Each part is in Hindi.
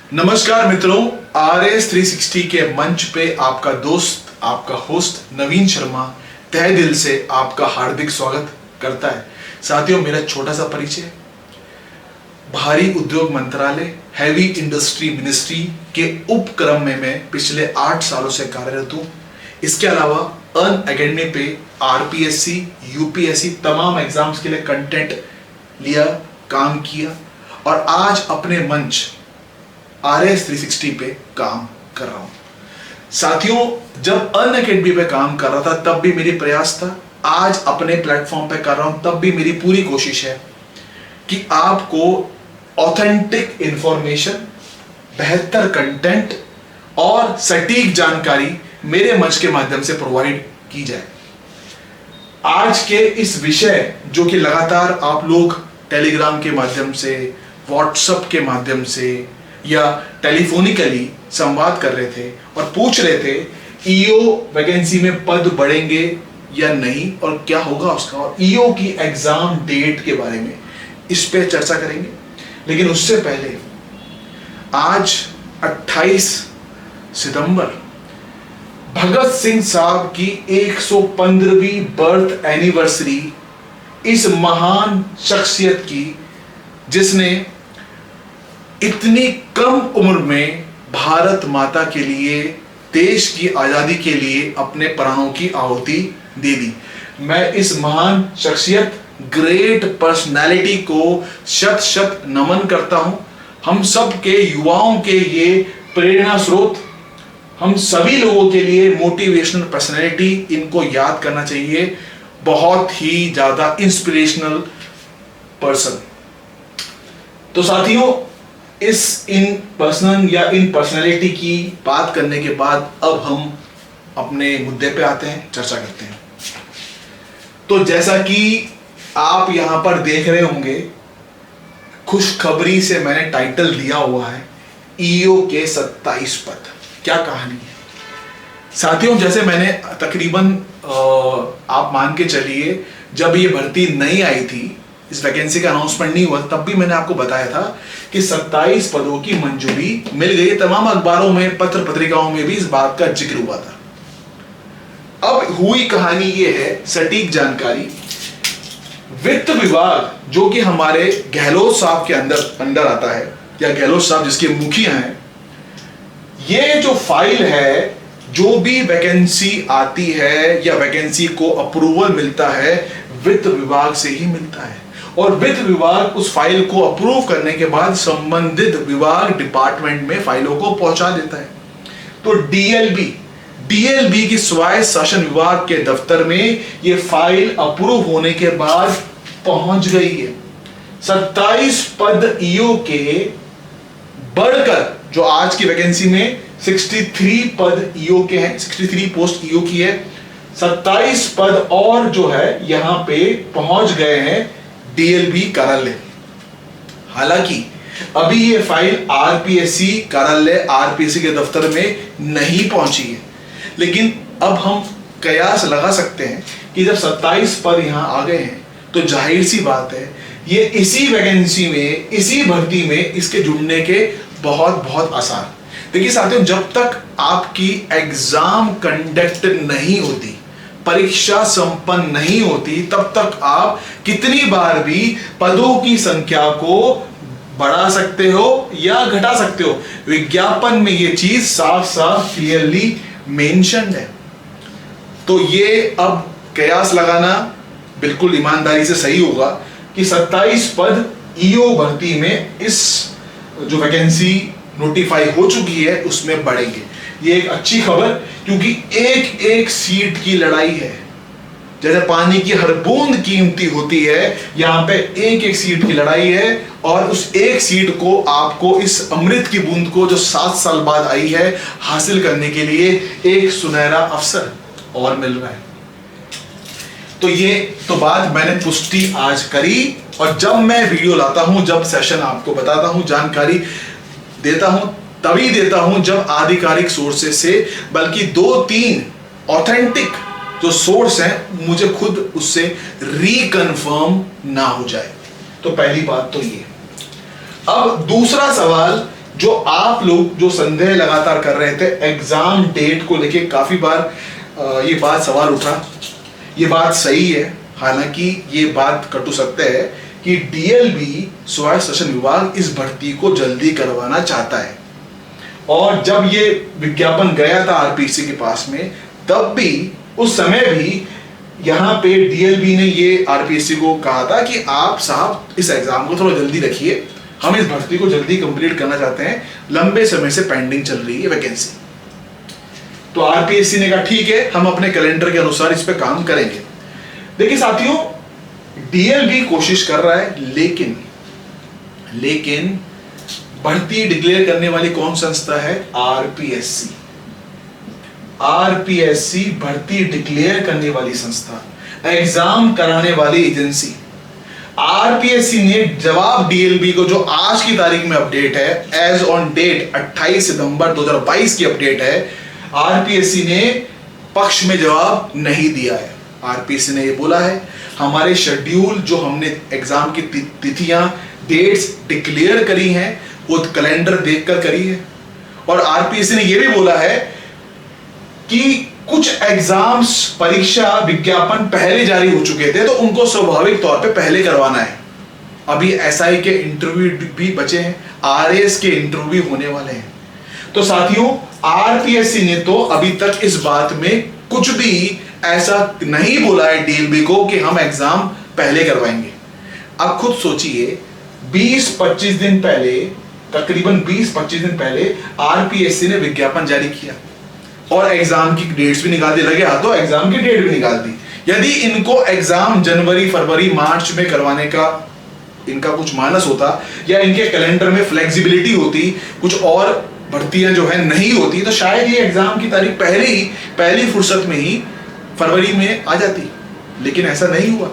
नमस्कार मित्रों, RS360 के मंच पे आपका दोस्त, आपका होस्ट नवीन शर्मा तहे दिल से आपका हार्दिक स्वागत करता है। साथियों, मेरा छोटा सा परिचय। भारी उद्योग मंत्रालय हैवी इंडस्ट्री मिनिस्ट्री के उपक्रम में मैं पिछले 8 सालों से कार्यरत हूँ। इसके अलावा अर्न अकेडमी पे RPSC, UPSC तमाम एग्जाम्स के लिए कंटेंट लिया, काम किया और आज अपने मंच RS360 पे काम कर रहा हूं। साथियों, जब अर्न अकेडमी पे काम कर रहा था तब भी मेरी प्रयास था, आज अपने प्लेटफॉर्म पे कर रहा हूं तब भी मेरी पूरी कोशिश है कि आपको ऑथेंटिक इंफॉर्मेशन, बेहतर कंटेंट और सटीक जानकारी मेरे मंच के माध्यम से प्रोवाइड की जाए। आज के इस विषय जो कि लगातार आप लोग टेलीग्राम के माध्यम से, व्हाट्सएप के माध्यम से या टेलीफोनिकली संवाद कर रहे थे और पूछ रहे थे ईओ वैकेंसी में पद बढ़ेंगे या नहीं और क्या होगा उसका, और ईओ की एग्जाम डेट के बारे में इस पे चर्चा करेंगे। लेकिन उससे पहले आज 28 सितंबर भगत सिंह साहब की 115वीं बर्थ एनिवर्सरी, इस महान शख्सियत की जिसने इतनी कम उम्र में भारत माता के लिए, देश की आजादी के लिए अपने प्राणों की आहुति दे दी। मैं इस महान शख्सियत, ग्रेट पर्सनालिटी को शत शत नमन करता हूं। हम सब के युवाओं के ये प्रेरणा स्रोत, हम सभी लोगों के लिए मोटिवेशनल पर्सनालिटी, इनको याद करना चाहिए। बहुत ही ज्यादा इंस्पिरेशनल पर्सन। तो साथियों, इन पर्सनालिटी की बात करने के बाद अब हम अपने मुद्दे पे आते हैं, चर्चा करते हैं। तो जैसा कि आप यहां पर देख रहे होंगे, खुशखबरी से मैंने टाइटल दिया हुआ है ईओ के 27 पद। क्या कहानी है साथियों? जैसे मैंने तकरीबन आप मान के चलिए, जब ये भर्ती नहीं आई थी, इस वैकेंसी का अनाउंसमेंट नहीं हुआ, तब भी मैंने आपको बताया था कि 27 पदों की मंजूरी मिल गई। तमाम अखबारों में, पत्र पत्रिकाओं में भी इस बात का जिक्र हुआ था। अब हुई कहानी ये है, सटीक जानकारी। वित्त विभाग, जो कि हमारे गहलोत साहब के अंडर आता है, या गहलोत साहब जिसके मुखिया हैं, ये जो फाइल है, जो भी वैकेंसी आती है या वैकेंसी को अप्रूवल मिलता है, वित्त विभाग से ही मिलता है। और वित्त विभाग उस फाइल को अप्रूव करने के बाद संबंधित विभाग, डिपार्टमेंट में फाइलों को पहुंचा देता है। तो डीएलबी की स्वायत्त शासन विभाग के दफ्तर में ये फाइल अप्रूव होने के बाद पहुंच गई है। 27 पद ईओ के बढ़कर, जो आज की वैकेंसी में 63 पद ईओ के हैं, 63 पोस्ट ईओ की है, 27 पद और जो है यहां पे पहुंच गए हैं डीएलबी कार्यालय। हालांकि अभी ये फाइल आरपीएससी कार्यालय, आरपीएससी के दफ्तर में नहीं पहुंची है, लेकिन अब हम कयास लगा सकते हैं कि जब 27 पद यहां आ गए हैं तो जाहिर सी बात है ये इसी वैकेंसी में, इसी भर्ती में इसके जुड़ने के बहुत बहुत आसार। देखिए साथियों, जब तक आपकी एग्जाम कंडक्ट नहीं होती, परीक्षा संपन्न नहीं होती, तब तक आप कितनी बार भी पदों की संख्या को बढ़ा सकते हो या घटा सकते हो। विज्ञापन में ये चीज साफ साफ क्लियरली मेंशन्ड है। तो ये अब कयास लगाना बिल्कुल ईमानदारी से सही होगा कि 27 पद ईओ भर्ती में इस जो वैकेंसी नोटिफाई हो चुकी है उसमें बढ़ेंगे। ये एक अच्छी खबर, क्योंकि एक एक सीट की लड़ाई है। जैसे पानी की हर बूंद कीमती होती है, यहां पे एक एक सीट की लड़ाई है और उस एक सीट को आपको, इस अमृत की बूंद को जो 7 साल बाद आई है, हासिल करने के लिए एक सुनहरा अवसर और मिल रहा है। तो ये तो बात मैंने पुष्टि आज करी, और जब मैं वीडियो लाता हूं, जब सेशन आपको बताता हूं, जानकारी देता हूं, तभी देता हूं जब आधिकारिक सोर्सेस से, बल्कि 2-3 ऑथेंटिक जो सोर्स हैं, मुझे खुद उससे रिकन्फर्म ना हो जाए। तो पहली बात तो ये। अब दूसरा सवाल जो आप लोग जो संदेह लगातार कर रहे थे एग्जाम डेट को लेके, काफी बार ये बात सवाल उठा, ये बात सही है, हालांकि ये बात कटु सत्य है कि डीएलबी स्वायत्त शासन विभाग इस भर्ती को जल्दी करवाना चाहता है। और जब ये विज्ञापन गया था आरपीएससी के पास में, तब भी उस समय भी यहाँ पे डीएलबी ने ये आरपीएससी को कहा था कि आप साहब इस एग्जाम को थोड़ा जल्दी रखिए, हम इस भर्ती को जल्दी कंप्लीट करना चाहते हैं, लंबे समय से पेंडिंग चल रही है वैकेंसी। तो आरपीएससी ने कहा ठीक है, हम अपने कैलेंडर के अनुसार इस पे काम करेंगे। देखिए साथियों, डीएलबी कोशिश कर रहा है, लेकिन भर्ती डिक्लेयर करने वाली कौन संस्था है? आरपीएससी। आरपीएससी भर्ती डिक्लेयर करने वाली संस्था, एग्जाम कराने वाली एजेंसी। आरपीएससी ने जवाब डीएलबी को, जो आज की तारीख में अपडेट है, एज ऑन डेट 28 सितंबर 2022 की अपडेट है, आरपीएससी ने पक्ष में जवाब नहीं दिया है। आरपीएससी ने ये बोला है हमारे शेड्यूल जो हमने एग्जाम की तिथियां, डेट्स डिक्लेयर करी हैं, वो कैलेंडर देखकर करी है। और आरपीएससी ने ये भी बोला है कि कुछ एग्जाम्स, परीक्षा विज्ञापन पहले जारी हो चुके थे, तो उनको स्वाभाविक तौर पे पहले करवाना है। अभी एसआई के इंटरव्यू भी बचे हैं, आरएस के इंटरव्यू होने वाले हैं। तो साथियों, आरपीएससी ने तो अभी तक इस बात में कुछ भी ऐसा नहीं बोला है डीएलबी को कि हम एग्जाम पहले करवाएंगे। अब खुद सोचिए, 20-25 दिन पहले, तकरीबन 20-25 दिन पहले आरपीएससी ने विज्ञापन जारी किया और एग्जाम की डेट्स भी निकाल दी, लगे हाथों एग्जाम की डेट भी निकाल दी। यदि इनको एग्जाम जनवरी, फरवरी, मार्च में करवाने का इनका कुछ मानस होता, या इनके कैलेंडर में फ्लेक्सिबिलिटी होती, कुछ और भर्तियां जो है नहीं होती, तो शायद ये एग्जाम की तारीख पहली फुर्सत में ही फरवरी में आ जाती। लेकिन ऐसा नहीं हुआ।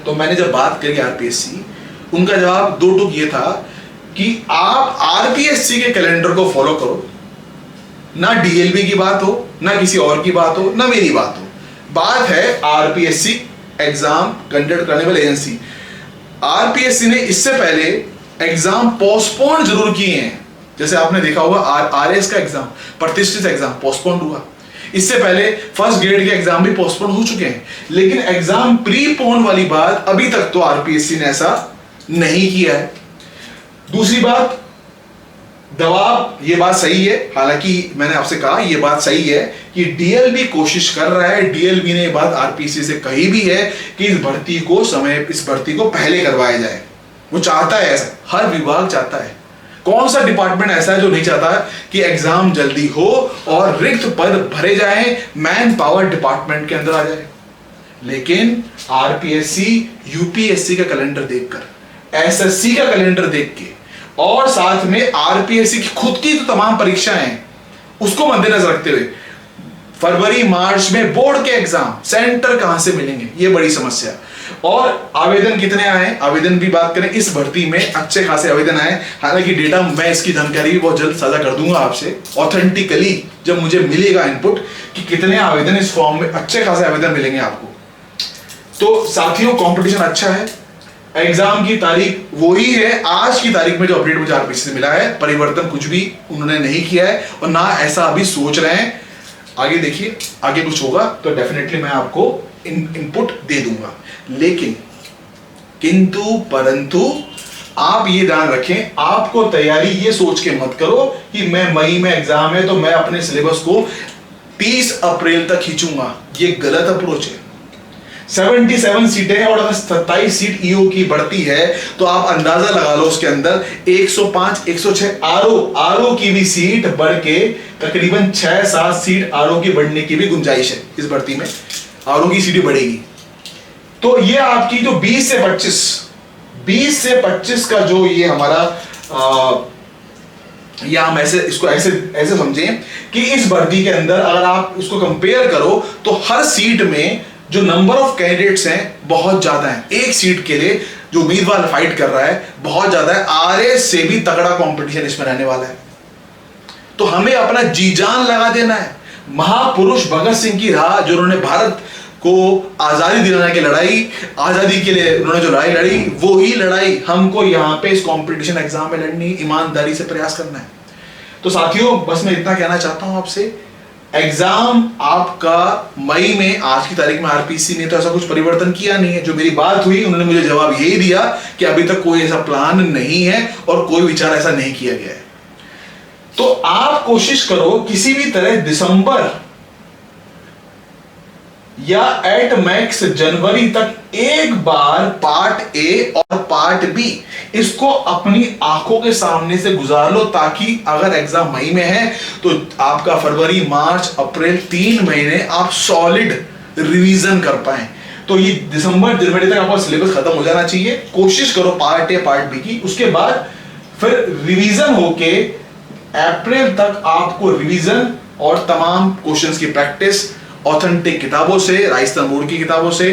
तो मैंने जब बात करी आरपीएससी, उनका जवाब दो टूक ये था कि आप आरपीएससी के कैलेंडर को फॉलो करो, ना डीएलबी की बात हो, ना किसी और की बात हो, ना मेरी बात हो। बात है आरपीएससी एग्जाम कंडक्ट करने वाली एजेंसी। आरपीएससी ने इससे पहले एग्जाम पोस्टपोन जरूर किए हैं, जैसे आपने देखा होगा आरएस का एग्जाम, प्रतिष्ठित एग्जाम पोस्टपोन हुआ। इससे पहले फर्स्ट ग्रेड के एग्जाम भी पोस्टपोन हो चुके हैं, लेकिन एग्जाम प्रीपोन वाली बात अभी तक तो आरपीएससी ने ऐसा नहीं किया है। दूसरी बात, दबाव, ये बात सही है, हालांकि मैंने आपसे कहा ये बात सही है कि डीएलबी कोशिश कर रहा है, डीएलबी ने ये बात आरपीएससी से कही भी है कि इस भर्ती को पहले करवाया जाए। वो चाहता है ऐसा, हर विभाग चाहता है। कौन सा डिपार्टमेंट ऐसा है जो नहीं चाहता कि एग्जाम जल्दी हो और रिक्त पद भरे जाएं, मैन पावर डिपार्टमेंट के अंदर आ जाए। लेकिन आरपीएससी यूपीएससी का कैलेंडर देखकर, एसएससी का कैलेंडर देख के, और साथ में आरपीएससी की खुद की तो तमाम परीक्षाएं हैं, उसको मद्देनजर रखते हुए फरवरी मार्च में बोर्ड के एग्जाम, सेंटर कहां से मिलेंगे, ये बड़ी समस्या। और आवेदन कितने आए, आवेदन भी बात करें, इस भर्ती में अच्छे खासे आवेदन आए। हालांकि डेटा, मैं इसकी जानकारी भी बहुत जल्द साझा कर दूंगा आपसे ऑथेंटिकली, जब मुझे मिलेगा इनपुट कि कितने आवेदन इस फॉर्म में, अच्छे खासे आवेदन मिलेंगे आपको। तो साथियों, कंपटीशन अच्छा है। एग्जाम की तारीख वही है, आज की तारीख में जो अपडेट मुझे आरपीएससी से मिला है, परिवर्तन कुछ भी उन्होंने नहीं किया है और ना ऐसा अभी सोच रहे हैं। आगे देखिए, आगे कुछ होगा तो डेफिनेटली मैं आपको इनपुट दे दूंगा। लेकिन किंतु परंतु आप ये ध्यान रखें, आपको तैयारी ये सोच के मत करो कि मैं मई में एग्जाम है तो मैं अपने सिलेबस को 30 अप्रैल तक खींचूंगा। ये गलत अप्रोच है। 77 सीटें और अगर 27 सीट ईओ की बढ़ती है तो आप अंदाजा लगा लो, उसके अंदर 105, 106 आरओ की भी सीट बढ़ के तकरीबन 6-7 सीट आरओ की बढ़ने की भी गुंजाइश है। इस भर्ती में आरओ की सीटें बढ़ेगी। तो ये आपकी जो 20 से 25 का जो ये हमारा या हम इसको ऐसे समझें कि इस भर्ती के अंदर अगर आप उसको कंपेयर करो तो हर सीट में जो नंबर ऑफ कैंडिडेट्स हैं बहुत ज्यादा हैं। एक सीट के लिए जो उम्मीदवार फाइट कर रहा है बहुत ज्यादा है। आरएस से भी तगड़ा कंपटीशन इसमें रहने वाला है। तो हमें अपना जी जान लगा देना है। महापुरुष भगत सिंह की राह जो उन्होंने भारत को आजादी दिलाने की लड़ाई, आजादी के लिए उन्होंने जो लड़ाई लड़ी, वो ही लड़ाई हमको यहाँ पे इस कंपटीशन एग्जाम में लड़नी, ईमानदारी से प्रयास करना है। तो साथियों, बस मैं इतना कहना चाहता हूं आपसे, एग्जाम आपका मई में, आज की तारीख में आरपीसी ने तो ऐसा कुछ परिवर्तन किया नहीं है। जो मेरी बात हुई उन्होंने मुझे जवाब यही दिया कि अभी तक कोई ऐसा प्लान नहीं है और कोई विचार ऐसा नहीं किया गया है। तो आप कोशिश करो किसी भी तरह दिसंबर या एट मैक्स जनवरी तक एक बार पार्ट ए और पार्ट बी इसको अपनी आंखों के सामने से गुजार लो, ताकि अगर एग्जाम मई में है तो आपका फरवरी, मार्च, अप्रैल 3 महीने आप सॉलिड रिवीजन कर पाए। तो ये दिसंबर जनवरी तक आपका सिलेबस खत्म हो जाना चाहिए। कोशिश करो पार्ट ए पार्ट बी की, उसके बाद फिर रिवीजन होके अप्रैल तक आपको रिवीजन और तमाम क्वेश्चंस की प्रैक्टिस ऑथेंटिक किताबों से, राइस्ता मोड़ की किताबों से,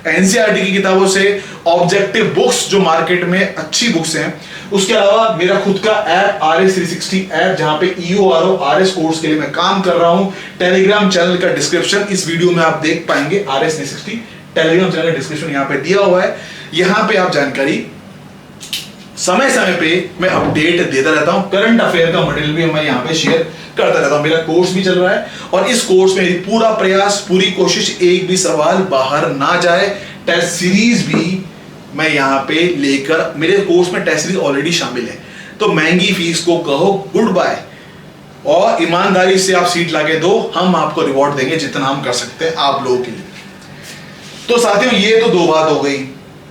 एनसीईआरटी की किताबों से, ऑब्जेक्टिव बुक्स जो मार्केट में अच्छी बुक्स हैं, उसके अलावा मेरा खुद का ऐप RS360 ऐप, जहां पे EORO RS कोर्स के लिए मैं काम कर रहा हूं। टेलीग्राम चैनल का डिस्क्रिप्शन इस वीडियो में आप देख पाएंगे। RS360 टेलीग्राम चैनल का डिस्क्रिप्शन यहां पे दिया हुआ है। यहां पे आप जानकारी समय समय पे मैं अपडेट देता रहता हूं। करंट अफेयर का मटेरियल भी मैं यहां पे शेयर करता रहता हूं। मेरा कोर्स भी चल रहा है और इस कोर्स में पूरा प्रयास, पूरी कोशिश, एक भी सवाल बाहर ना जाए। टेस्ट सीरीज भी मैं यहां पे लेकर, मेरे कोर्स में टेस्ट सीरीज ऑलरेडी शामिल है। तो महंगी फीस को कहो गुड बाय और ईमानदारी से आप सीट लाके दो, हम आपको रिवॉर्ड देंगे जितना हम कर सकते हैं आप लोगों के लिए। तो साथियों, ये तो 2 बात हो गई,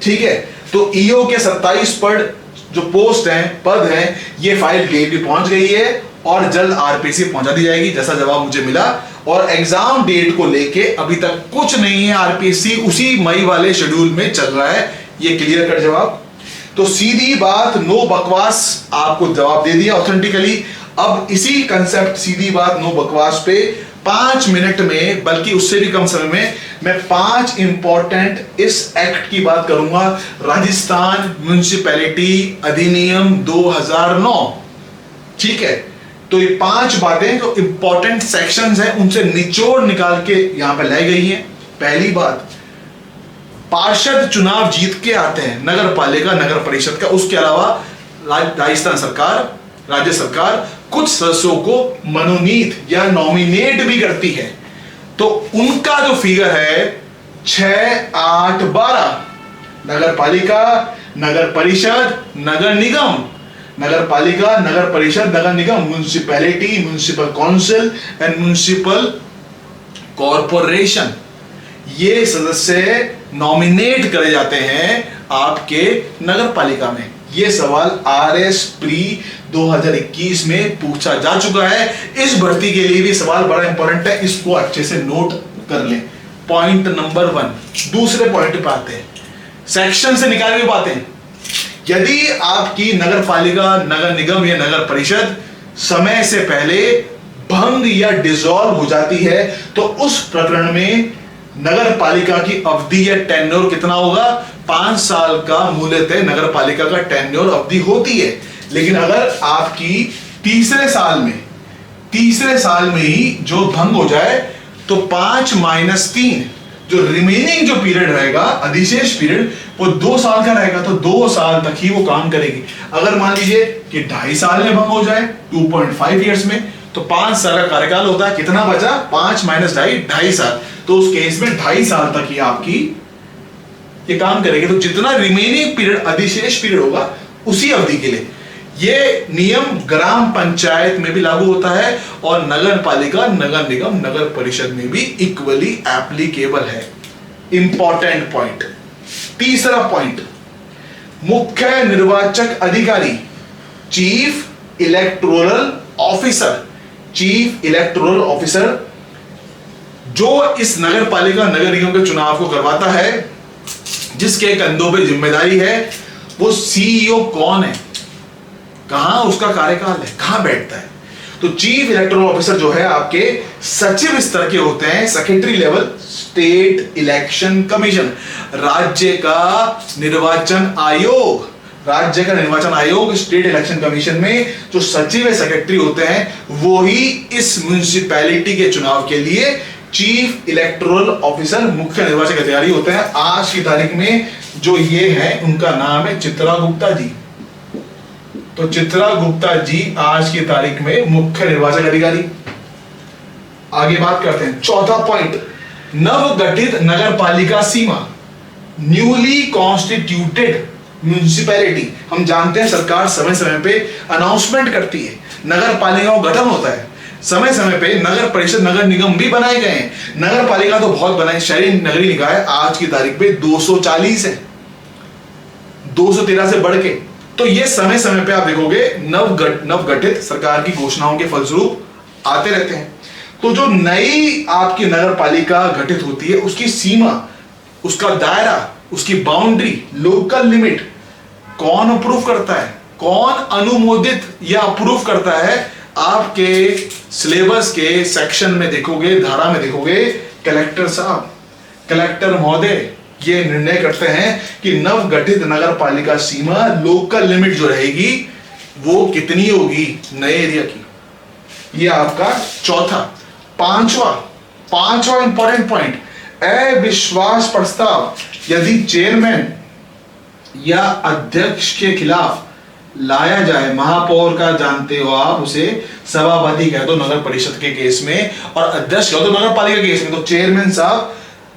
ठीक है। तो ईओ के 27 जो पोस्ट हैं, पद हैं, ये फाइल डेट भी पहुंच गई है और जल्द आरपीसी पहुंचा दी जाएगी, जैसा जवाब मुझे मिला। और एग्जाम डेट को लेके अभी तक कुछ नहीं है, आरपीसी उसी मई वाले शेड्यूल में चल रहा है। ये क्लियर कट जवाब। तो सीधी बात, नो बकवास, आपको जवाब दे दिया ऑथेंटिकली। अब इसी कंसेप्ट, सीधी बात नो बकवास पे 5 मिनट में, बल्कि उससे भी कम समय में, मैं 5 इंपॉर्टेंट इस एक्ट की बात करूंगा, राजस्थान म्युनिसिपैलिटी अधिनियम 2009, ठीक है। तो ये 5 बातें जो इंपॉर्टेंट सेक्शंस हैं, उनसे निचोड़ निकाल के यहां पे लाई गई हैं। पहली बात, पार्षद चुनाव जीत के आते हैं, नगर पालिका, नगर परिषद का। उसके अलावा राजस्थान सरकार, राज्य सरकार कुछ सदस्यों को मनोनीत या नॉमिनेट भी करती है। तो उनका जो फिगर है 6, 8, 12, नगर पालिका, नगर परिषद, नगर निगम, नगर पालिका, नगर परिषद, नगर निगम, municipality, municipal council and municipal corporation, ये सदस्य नॉमिनेट करे जाते हैं आपके नगर पालिका में। ये सवाल RS प्री 2021 में पूछा जा चुका है। इस भर्ती के लिए भी सवाल बड़ा इंपॉर्टेंट है, इसको अच्छे से नोट कर लें। Point number 1। दूसरे पॉइंट पे आते हैं, सेक्शन से निकाली हुई बातें। यदि आपकी नगर पालिका, नगर निगम या नगर परिषद समय से पहले भंग या डिसॉल्व हो जाती है, तो उस प्रकरण में नगर पालिका की अवधि या टेन्योर कितना होगा? 5 साल का मूलतः नगर पालिका का टेन्योर अवधि होती है। लेकिन अगर आपकी तीसरे साल में ही जो भंग हो जाए, तो 5 - 3 जो रिमेनिंग जो पीरियड रहेगा, अधिशेष पीरियड, वो 2 साल का रहेगा। तो 2 साल तक ही वो काम करेगी। अगर मान लीजिए कि 2.5 साल में भंग हो जाए, 2.5 ईयर्स में, तो 5 साल का कार्यकाल होता है। कितना बचा? 5 - 2.5 साल। तो उस केस में 2.5 साल तक ही आपकी ये काम करेगी। तो जितना रिमेनिंग पीरियड, अधिशेष पीरियड होगा, उसी अवधि के लिए। ये नियम ग्राम पंचायत में भी लागू होता है और नगर पालिका, नगर निगम, नगर परिषद में भी इक्वली एप्लीकेबल है। Important point. तीसरा पॉइंट, मुख्य निर्वाचक अधिकारी, chief electoral officer, chief electoral officer जो इस नगर पालिका, नगर निगम के चुनाव को करवाता है, जिसके कंधों पे जिम्मेदारी है, वो सीईओ कौन है, कहां उसका कार्यकाल है, कहां बैठता है? तो चीफ इलेक्टोरल ऑफिसर जो है आपके सचिव स्तर के होते हैं, secretary level, state election commission, राज्य का निर्वाचन आयोग, राज्य का निर्वाचन आयोग, स्टेट इलेक्शन कमीशन में जो सचिव या सेक्रेटरी होते हैं, वो ही इस म्युनिसिपैलिटी के चुनाव के लिए चीफ इलेक्टोरल ऑफिसर, मुख्य निर्वाचक अधिकारी होते हैं। आज की तारीख में जो ये है उनका नाम है चित्रा गुप्ता जी। तो चित्रा गुप्ता जी आज की तारीख में मुख्य निर्वाचक अधिकारी। आगे बात करते हैं, चौथा पॉइंट, नवगठित नगर पालिका सीमा, न्यूली कॉन्स्टिट्यूटेड म्यूनिसिपैलिटी। हम जानते हैं सरकार समय समय पे अनाउंसमेंट करती है, नगर पालिकाओं का गठन होता है, समय समय पे नगर परिषद नगर निगम भी बनाए गए हैं। नगर पालिका तो बहुत बनाए, शहरी नगरीय निकाय आज की तारीख पे 240 है, 213 से बढ़ के। तो ये समय समय पे आप देखोगे नवगठित सरकार की घोषणाओं के फलस्वरूप आते रहते हैं। तो जो नई आपकी नगर पालिका गठित होती है उसकी सीमा, उसका दायरा, उसकी बाउंड्री, लोकल लिमिट कौन अप्रूव करता है, कौन अनुमोदित या अप्रूव करता है? आपके सिलेबस के सेक्शन में देखोगे, धारा में देखोगे, कलेक्टर साहब, कलेक्टर महोदय ये निर्णय करते हैं कि नवगठित नगर पालिका सीमा, लोकल लिमिट जो रहेगी वो कितनी होगी नए एरिया की। ये आपका चौथा। पांचवा इंपॉर्टेंट पॉइंट, अविश्वास प्रस्ताव यदि चेयरमैन या अध्यक्ष के खिलाफ लाया जाए, महापौर का जानते हो आप, उसे सभापति कह दो नगर परिषद के केस में, और अध्यक्ष कह दो नगर पालिका के केस में। तो चेयरमैन साहब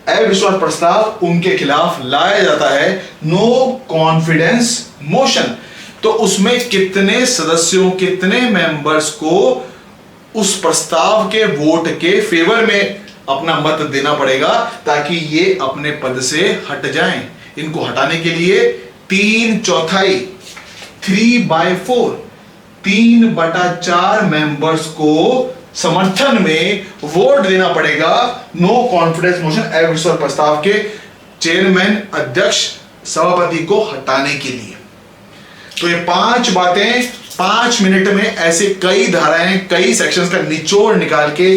अविश्वास प्रस्ताव उनके खिलाफ लाया जाता है, नो कॉन्फिडेंस मोशन। तो उसमें कितने सदस्यों, कितने मेंबर्स को उस प्रस्ताव के वोट के फेवर में अपना मत देना पड़ेगा ताकि ये अपने पद से हट जाएं। इनको हटाने के लिए 3/4, 3/4, 3/4 मेंबर्स को समर्थन में वोट देना पड़ेगा नो कॉन्फिडेंस मोशन, अविश्वास प्रस्ताव के चेयरमैन, अध्यक्ष, सभापति को हटाने के लिए। तो ये 5 बातें 5 मिनट में, ऐसे कई धाराएं, कई सेक्शंस का निचोड़ निकाल के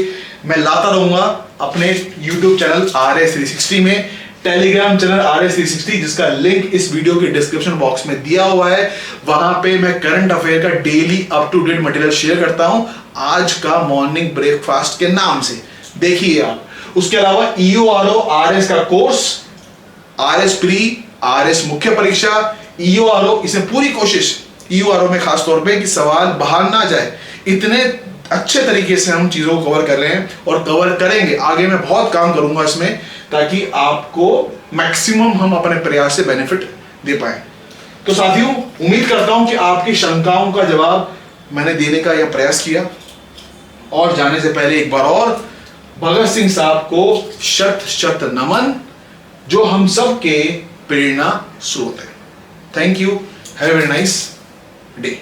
मैं लाता रहूंगा अपने YouTube चैनल RS360 में, टेलीग्राम चैनल RS360 जिसका लिंक इस वीडियो के डिस्क्रिप्शन बॉक्स में दिया हुआ है। वहां पे मैं करंट अफेयर का daily up to date material share करता हूं, आज का मॉर्निंग ब्रेकफास्ट के नाम से, देखिए आप। उसके अलावा EORO RS का कोर्स, RS प्री, RS मुख्य परीक्षा, EORO, इसमें पूरी कोशिश EORO में खास तौर पे कि सवाल बाहर ना जाए, इतने अच्छे तरीके से हम चीजों को कवर कर रहे हैं और कवर करेंगे। आगे मैं बहुत काम करूंगा इसमें ताकि आपको मैक्सिमम हम अपने प्रयास से बेनिफिट दे पाए। तो साथियों, उम्मीद करता हूं कि आपकी शंकाओं का जवाब मैंने देने का यह प्रयास किया। और जाने से पहले एक बार और भगत सिंह साहब को शत शत नमन, जो हम सब के प्रेरणा स्रोत है। Thank you, have a very nice day.